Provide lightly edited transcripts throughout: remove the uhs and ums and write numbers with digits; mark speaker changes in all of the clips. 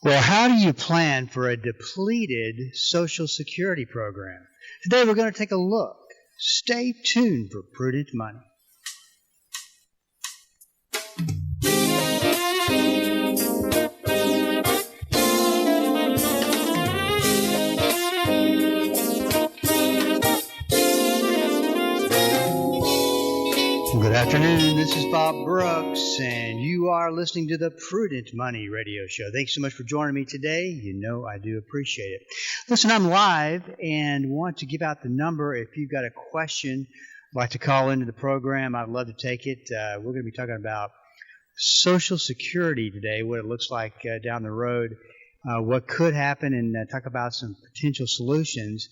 Speaker 1: Well, how do you plan for a depleted Social Security program? Today we're going to take a look. Stay tuned for Prudent Money. Good afternoon, this is Bob Brooks, and you are listening to the Prudent Money Radio Show. Thanks so much for joining me today. You know I do appreciate it. Listen, I'm live and want to give out the number if you've got a question, like to call into the program. I'd love to take it. We're going to be talking about Social Security today, what it looks like down the road, what could happen, and talk about some potential solutions.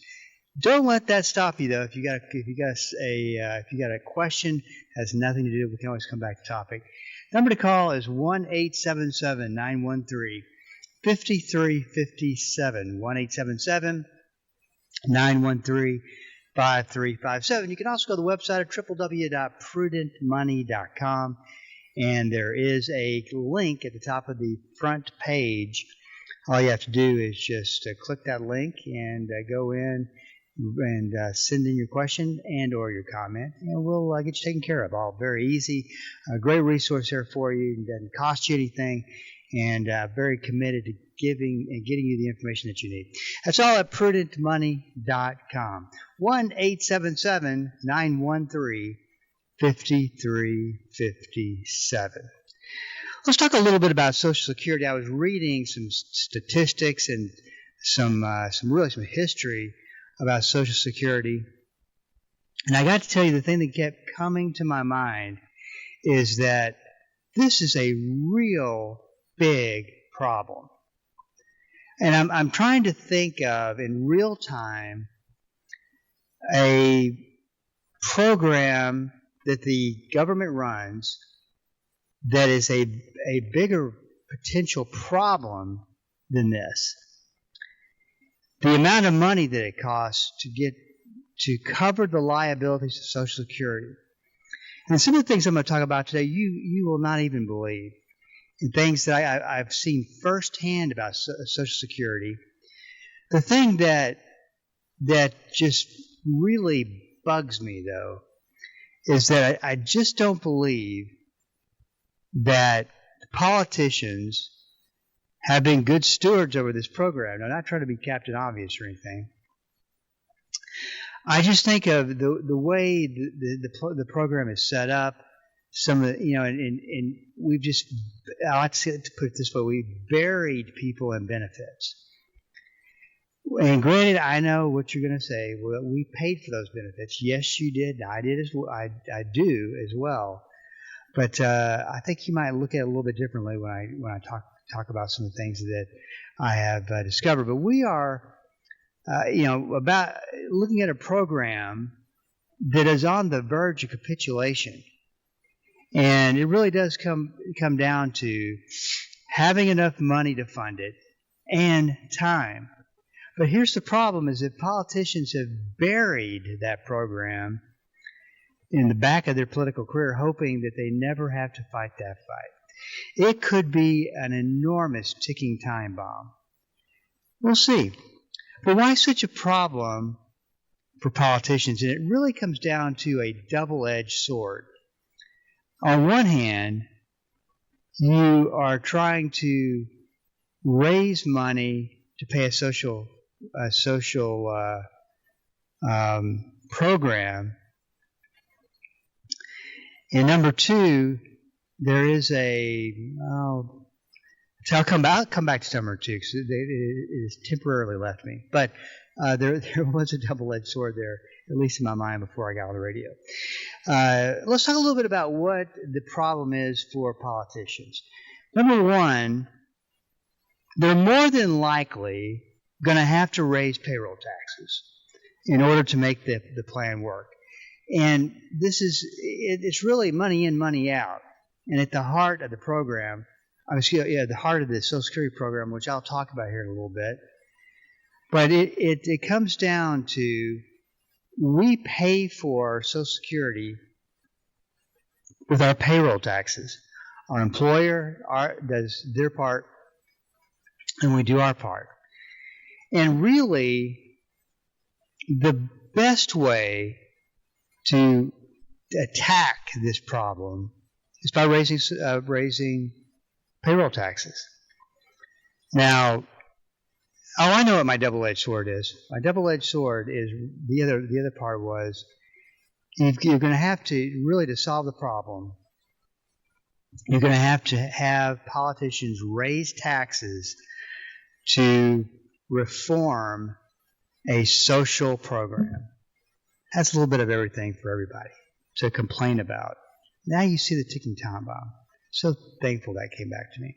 Speaker 1: Don't let that stop you, though. If you got a question, has nothing to do, we can always come back to topic. Number to call is 1-877-913-5357. 1-877-913-5357. You can also go to the website at www.prudentmoney.com, and there is a link at the top of the front page. All you have to do is just click that link and go in and send in your question and or your comment, and we'll get you taken care of. All very easy. A great resource there for you. It doesn't cost you anything, and very committed to getting you the information that you need. That's all at prudentmoney.com. 1-877-913-5357. Let's talk a little bit about Social Security. I was reading some statistics and some history about Social Security. And I got to tell you, the thing that kept coming to my mind is that this is a real big problem. And I'm trying to think of, in real time, a program that the government runs that is a bigger potential problem than this. The amount of money that it costs to cover the liabilities of Social Security. And some of the things I'm going to talk about today, you will not even believe. And things that I've seen firsthand about Social Security. The thing that just really bugs me, though, is that I just don't believe that politicians have been good stewards over this program. Now, I'm not trying to be Captain Obvious or anything. I just think of the way the program is set up. Some of the, and we've just, I like to put it this way, we buried people in benefits. And granted, I know what you're going to say. Well, we paid for those benefits. Yes, you did. I did as well. I do as well. But I think you might look at it a little bit differently when I talk about some of the things that I have discovered. But we are, about looking at a program that is on the verge of capitulation. And it really does come down to having enough money to fund it and time. But here's the problem, is that politicians have buried that program in the back of their political career, hoping that they never have to fight that fight. It could be an enormous ticking time bomb. We'll see. But why such a problem for politicians? And it really comes down to a double-edged sword. On one hand, you are trying to raise money to pay a social program. And number two, there is I'll come back to number two because it has temporarily left me. But there was a double-edged sword there, at least in my mind, before I got on the radio. Let's talk a little bit about what the problem is for politicians. Number one, they're more than likely going to have to raise payroll taxes in order to make the plan work. And it's really money in, money out. And at the heart of the program, the heart of the Social Security program, which I'll talk about here in a little bit, but it comes down to, we pay for Social Security with our payroll taxes. Our employer does their part and we do our part. And really, the best way to attack this problem is by raising payroll taxes. Now, I know what my double-edged sword is. My double-edged sword is the other part was you're going to have to really, to solve the problem, you're going to have politicians raise taxes to reform a social program. That's a little bit of everything for everybody to complain about. Now you see the ticking time bomb. So thankful that came back to me.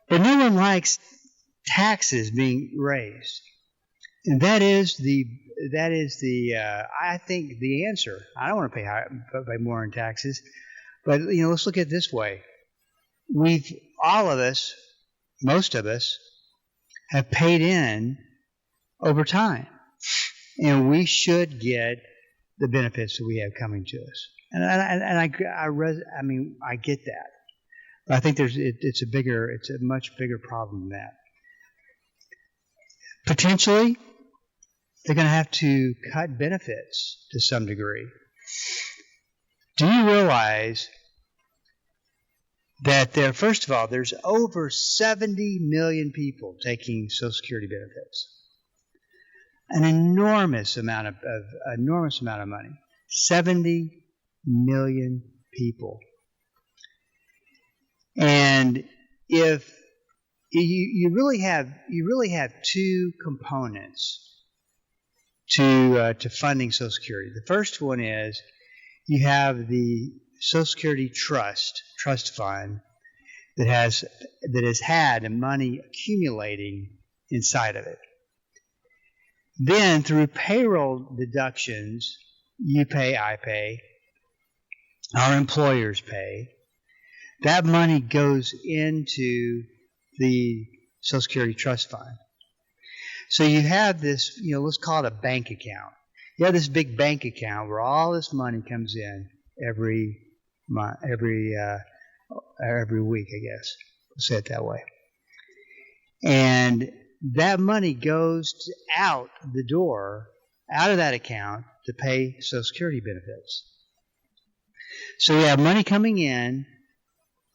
Speaker 1: But no one likes taxes being raised. And that is the I think the answer. I don't want to pay more in taxes, but let's look at it this way. All of us, most of us, have paid in over time, and we should get the benefits that we have coming to us. And I get that, but I think it's a much bigger problem than that. Potentially, they're going to have to cut benefits to some degree. Do you realize that first of all, there's over 70 million people taking Social Security benefits? An enormous amount of money. 70 million people. And if you really have two components to funding Social Security. The first one is you have the Social Security trust fund that has had money accumulating inside of it. Then through payroll deductions, you pay, I pay, our employers pay. That money goes into the Social Security trust fund. So you have this, let's call it a bank account. You have this big bank account where all this money comes in every month, every week, I guess. Let's say it that way. And that money goes out the door, out of that account, to pay Social Security benefits. So we have money coming in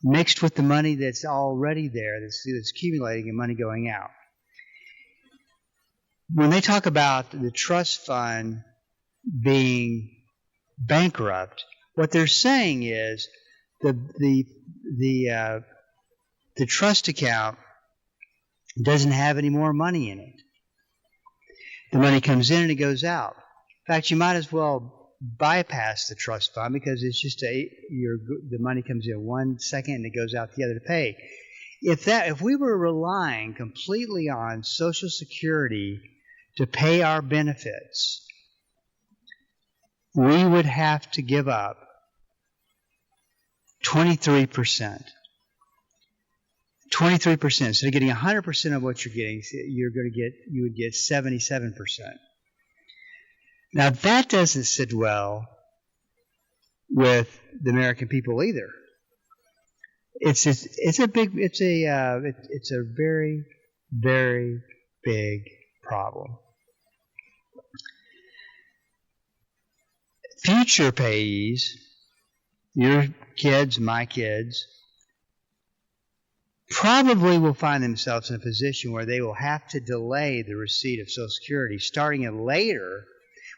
Speaker 1: mixed with the money that's already there, that's accumulating, and money going out. When they talk about the trust fund being bankrupt, what they're saying is the trust account doesn't have any more money in it. The money comes in and it goes out. In fact, you might as well bypass the trust fund because it's just the money comes in 1 second and it goes out the other to pay. If we were relying completely on Social Security to pay our benefits, we would have to give up 23%. 23%. Instead of getting 100% of what you're getting, you would get 77%. Now that doesn't sit well with the American people either. It's a very, very big problem. Future payees, your kids, my kids, probably will find themselves in a position where they will have to delay the receipt of Social Security, starting it later,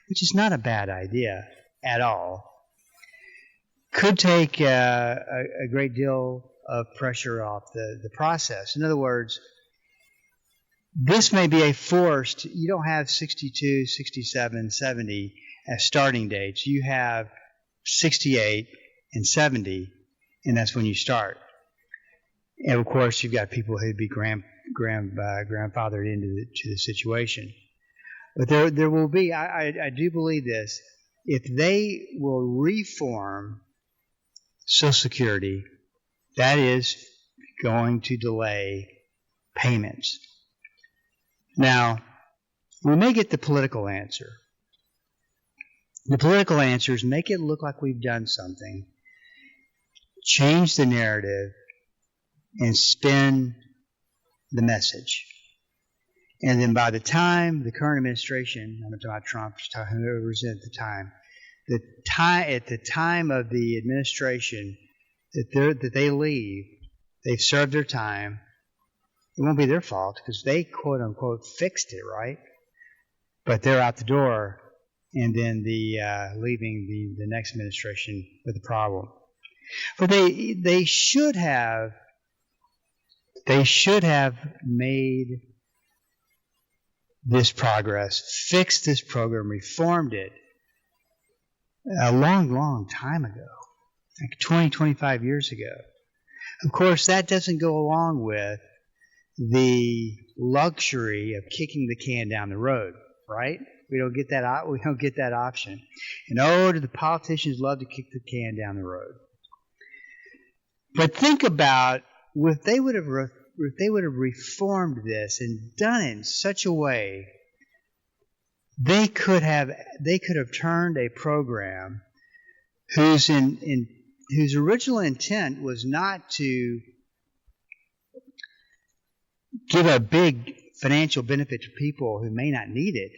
Speaker 1: which is not a bad idea at all. Could take a great deal of pressure off the process. In other words, this may be a forced, you don't have 62, 67, 70 as starting dates. You have 68 and 70, and that's when you start. And of course, you've got people who'd be grandfathered into the situation. But there will be, I do believe this, if they will reform Social Security, that is going to delay payments. Now, we may get the political answer. The political answer is make it look like we've done something, change the narrative, and spin the message. And then by the time the current administration, I'm not talking about Trump, just talking whoever was at the time of the administration that they leave, they've served their time. It won't be their fault because they quote unquote fixed it, right? But they're out the door, and then leaving the next administration with the problem. But they should have made this progress, fixed this program, reformed it a long time ago, like 20, 25 years ago. Of course, that doesn't go along with the luxury of kicking the can down the road, right? We don't get that option. And do the politicians love to kick the can down the road. But think about if they would have reformed this and done it in such a way, they could have turned a program whose original intent was not to give a big financial benefit to people who may not need it,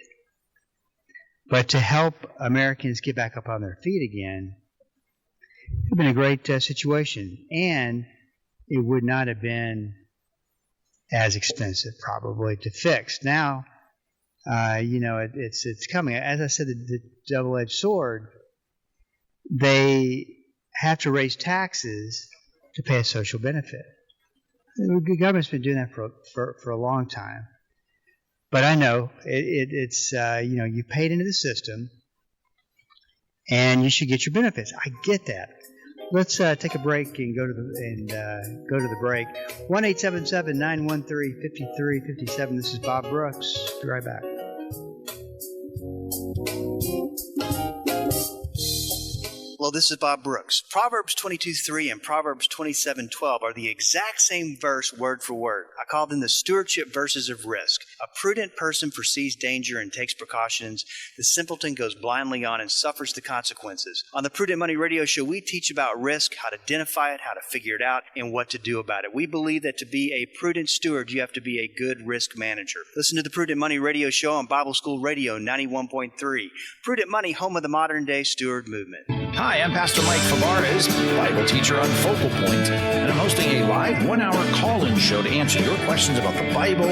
Speaker 1: but to help Americans get back up on their feet again. It would have been a great situation, and it would not have been as expensive probably to fix. Now, it's coming. As I said, the double-edged sword. They have to raise taxes to pay a social benefit. The government's been doing that for a long time. But I know it's you paid into the system, and you should get your benefits. I get that. Let's take a break and go to the break. 1-877-913-5357. This is Bob Brooks. Be right back. Hello, this is Bob Brooks. Proverbs 22:3 and Proverbs 27:12 are the exact same verse word for word. I call them the stewardship verses of risk. A prudent person foresees danger and takes precautions. The simpleton goes blindly on and suffers the consequences. On the Prudent Money Radio Show, we teach about risk, how to identify it, how to figure it out, and what to do about it. We believe that to be a prudent steward, you have to be a good risk manager. Listen to the Prudent Money Radio Show on Bible School Radio 91.3. Prudent Money, home of the modern-day steward movement.
Speaker 2: Hi, I'm Pastor Mike Fabarez, Bible teacher on Focal Point, and I'm hosting a live 1-hour call-in show to answer your questions about the Bible,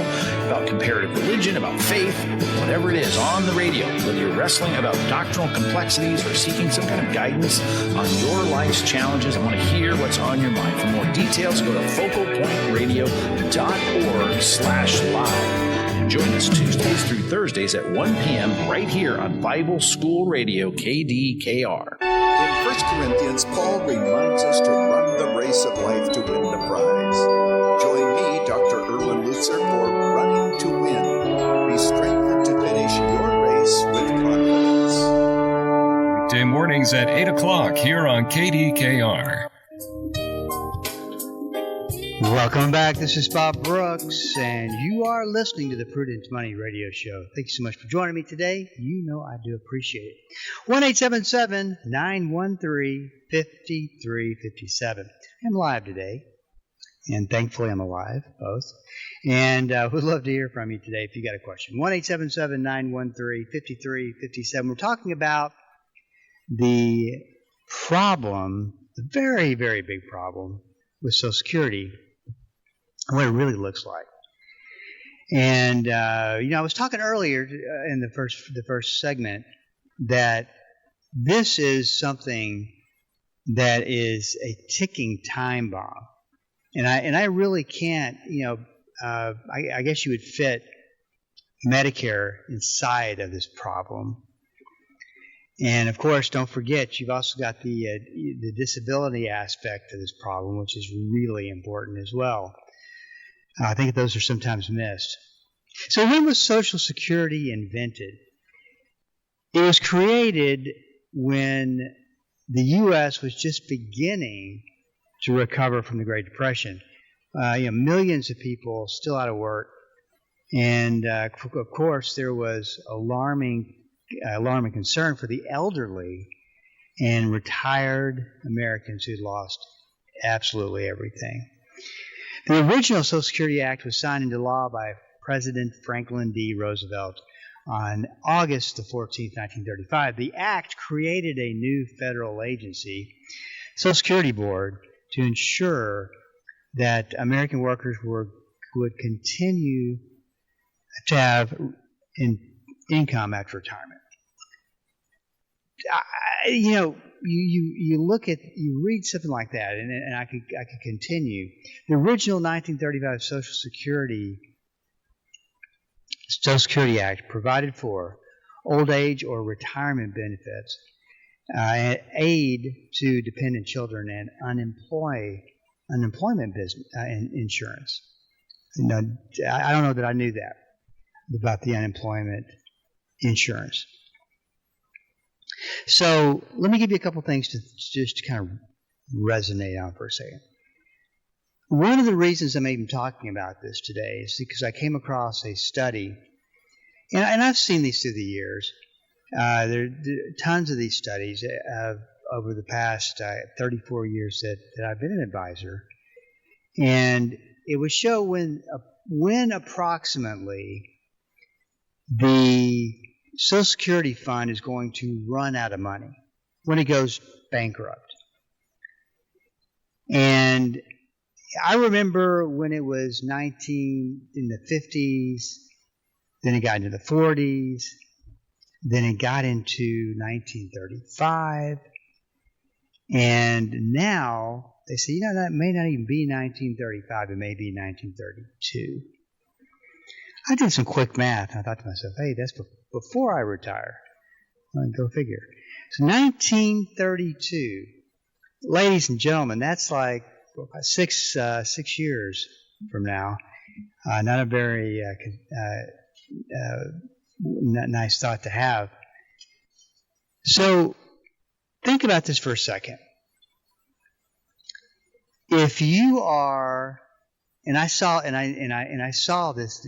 Speaker 2: about comparative religion, about faith, whatever it is on the radio. Whether you're wrestling about doctrinal complexities or seeking some kind of guidance on your life's challenges, I want to hear what's on your mind. For more details, go to focalpointradio.org/live. Join us Tuesdays through Thursdays at 1 p.m. right here on Bible School Radio, KDKR.
Speaker 3: In 1 Corinthians, Paul reminds us to run the race of life to win the prize. Join me, Dr. Erwin Lutzer, for Running to Win. Be strengthened to finish your race with confidence.
Speaker 4: Weekday mornings at 8 o'clock here on KDKR.
Speaker 1: Welcome back. This is Bob Brooks, and you are listening to the Prudent Money Radio Show. Thank you so much for joining me today. You know I do appreciate it. 1-877-913-5357. I'm live today, and thankfully I'm alive, both. And we'd love to hear from you today if you got a question. 1-877-913-5357. We're talking about the problem, the very, very big problem with Social Security, and what it really looks like. And I was talking earlier in the first segment that this is something that is a ticking time bomb, and I really can't. I guess you would fit Medicare inside of this problem. And of course, don't forget, you've also got the disability aspect of this problem, which is really important as well. I think those are sometimes missed. So when was Social Security invented? It was created when the U.S. was just beginning to recover from the Great Depression. Millions of people still out of work. And of course, there was alarming concern for the elderly and retired Americans who'd lost absolutely everything. The original Social Security Act was signed into law by President Franklin D. Roosevelt on August the 14th, 1935. The act created a new federal agency, Social Security Board, to ensure that American workers would continue to have income after retirement. You read something like that, and I could continue. The original 1935 Social Security Act provided for old age or retirement benefits, aid to dependent children, and unemployment business insurance. I don't know that I knew that about the unemployment insurance. So let me give you a couple things to just kind of resonate on for a second. One of the reasons I'm even talking about this today is because I came across a study, and I've seen these through the years. There are tons of these studies over the past 34 years that I've been an advisor, and it would show when approximately the Social Security Fund is going to run out of money, when it goes bankrupt. And I remember when it was in the 50s, then it got into the 40s, then it got into 1935, and now they say, that may not even be 1935, it may be 1932. I did some quick math, and I thought to myself, hey, that's before I retire. Go figure. So 1932, ladies and gentlemen, that's like 6 years from now. Not a very nice thought to have. So think about this for a second. If you are, and I saw this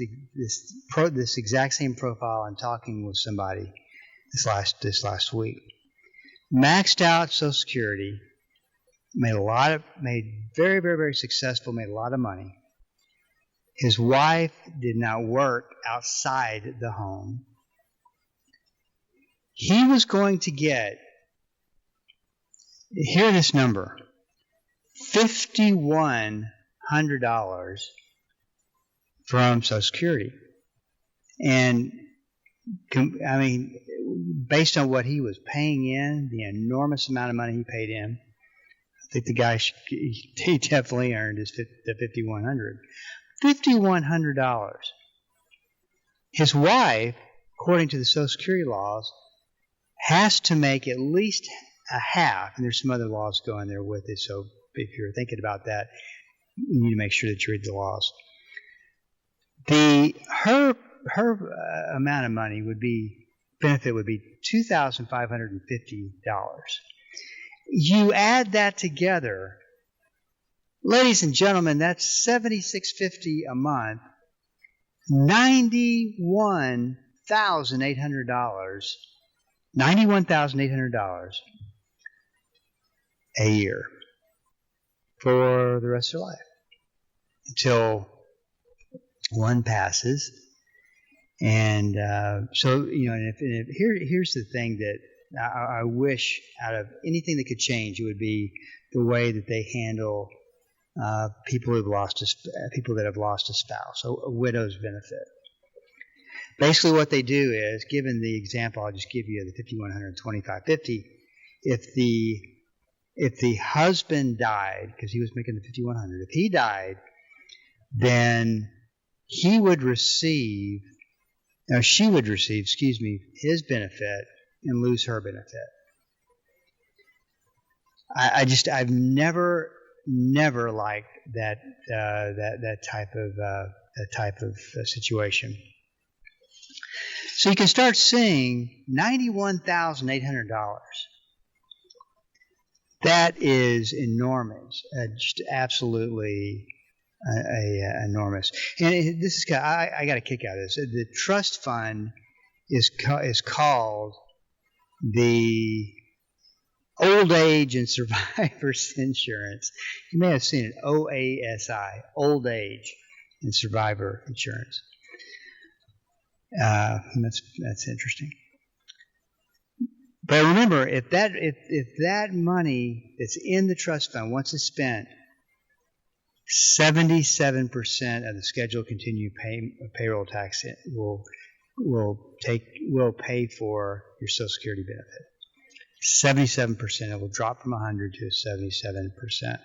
Speaker 1: exact same profile in talking with somebody this last week. Maxed out Social Security, made very, very, very successful, made a lot of money. His wife did not work outside the home. He was going to get, hear this number, $5,100 from Social Security. And based on what he was paying in, the enormous amount of money he paid in, I think the guy, he definitely earned the $5,100. $5,100. His wife, according to the Social Security laws, has to make at least a half, and there's some other laws going there with it, so if you're thinking about that, you need to make sure that you read the laws. Her amount of money benefit would be $2,550. You add that together, ladies and gentlemen, that's $7,650 a month, $91,800 a year for the rest of your life until one passes. And here's the thing that I wish out of anything that could change, it would be the way that they handle people that have lost a spouse, a widow's benefit. Basically, what they do is, given the example I'll just give you, the $5,100 and $2,550, if the husband died, because he was making the $5,100, if he died, then she would receive, his benefit and lose her benefit. I've never liked that type of situation. So you can start seeing $91,800. That is enormous, just absolutely enormous. And this is I got a kick out of this. The trust fund is called the Old age and survivors insurance. You may have seen it, OASI, old age and survivor insurance. That's interesting. But remember, if that money that's in the trust fund, once it's spent, 77% of the scheduled continued payroll tax will pay for your Social Security benefit. 77%. It will drop from 100 to 77%.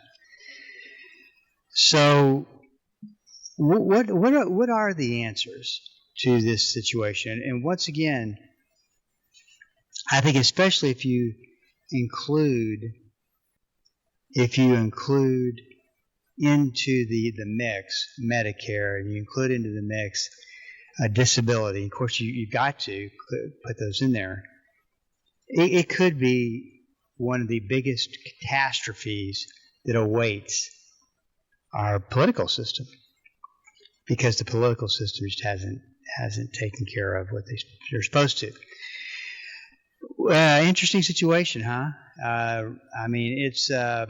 Speaker 1: So, what are the answers to this situation? And once again, I think especially if you include into the mix Medicare, and you include into the mix disability. Of course, you've got to put those in there. It could be one of the biggest catastrophes that awaits our political system, because the political system just hasn't taken care of what they're supposed to. Interesting situation, huh? I mean, it's. I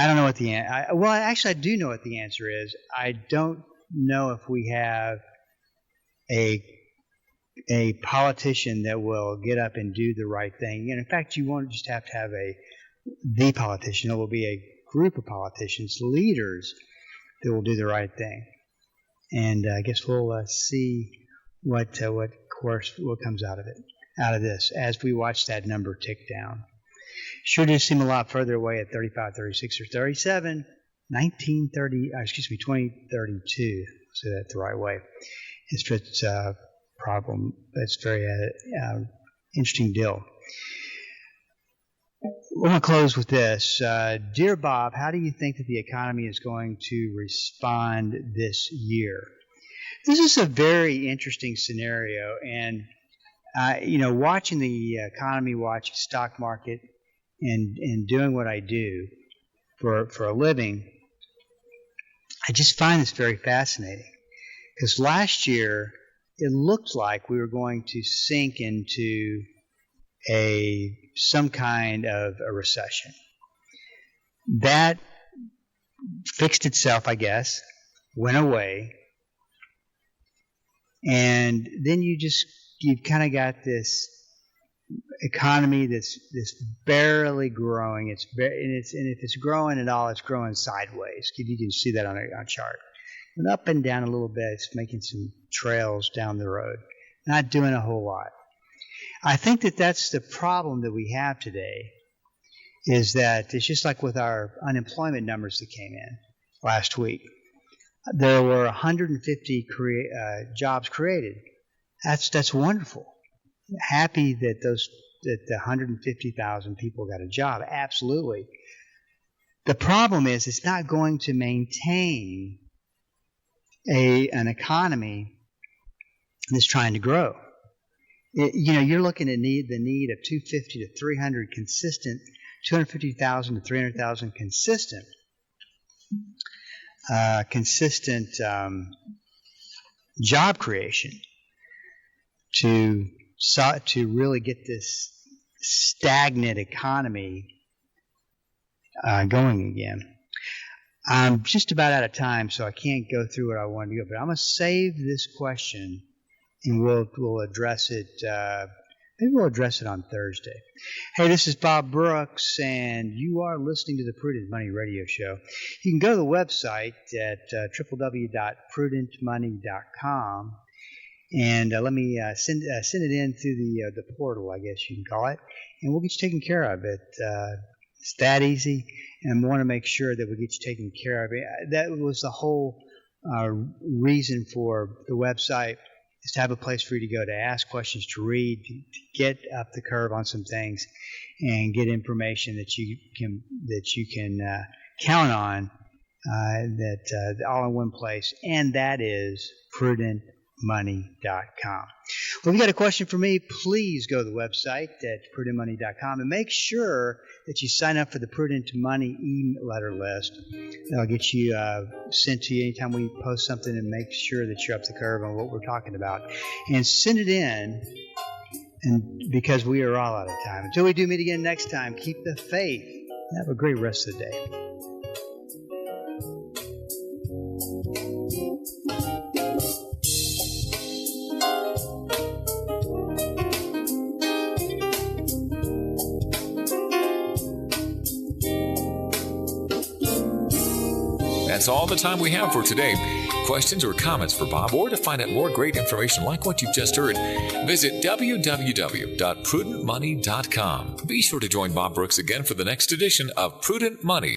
Speaker 1: don't know what the answer. Well, actually, I do know what the answer is. I don't know if we have a politician that will get up and do the right thing. And in fact, you won't just have to have the politician. It will be a group of politicians, leaders, that will do the right thing. And I guess we'll see what comes out of this as we watch that number tick down. Sure does seem a lot further away at 35, 36, or 37. 2032. Say that the right way. It's a problem. It's very interesting deal. We're going to close with this. Dear Bob, how do you think that the economy is going to respond this year? This is a very interesting scenario, and watching the economy, watching stock market, and doing what I do for a living, I just find this very fascinating. Because last year, it looked like we were going to sink into some kind of a recession. That fixed itself, I guess, went away, and then you've kind of got this economy that's barely growing. And if it's growing at all, it's growing sideways. You can see that on a chart. And up and down a little bit, it's making some trails down the road. Not doing a whole lot. I think that's the problem that we have today, is that it's just like with our unemployment numbers that came in last week. There were 150 jobs created. That's wonderful. Happy that the 150,000 people got a job. Absolutely. The problem is it's not going to maintain an economy that's trying to grow. You're looking at the need of 250 to 300 consistent, 250,000 to 300,000 consistent job creation to really get this stagnant economy going again. I'm just about out of time, so I can't go through what I wanted to go, but I'm going to save this question, and we'll address it. Maybe we'll address it on Thursday. Hey, this is Bob Brooks, and you are listening to the Prudent Money Radio Show. You can go to the website at www.prudentmoney.com, and let me send it in through the portal, I guess you can call it, and we'll get you taken care of. It's that easy, and I want to make sure that we get you taken care of. That was the whole reason for the website, is to have a place for you to go to ask questions, to read, to get up the curve on some things, and get information that you can count on, that all in one place, and that is prudentmoney.com. Well, if you got a question for me, please go to the website at prudentmoney.com and make sure that you sign up for the Prudent Money e-letter list. That'll get you sent to you anytime we post something, and make sure that you're up the curve on what we're talking about. And send it in And because we are all out of time. Until we do meet again next time, keep the faith. Have a great rest of the day.
Speaker 5: That's all the time we have for today. Questions or comments for Bob, or to find out more great information like what you've just heard, visit www.prudentmoney.com. Be sure to join Bob Brooks again for the next edition of Prudent Money.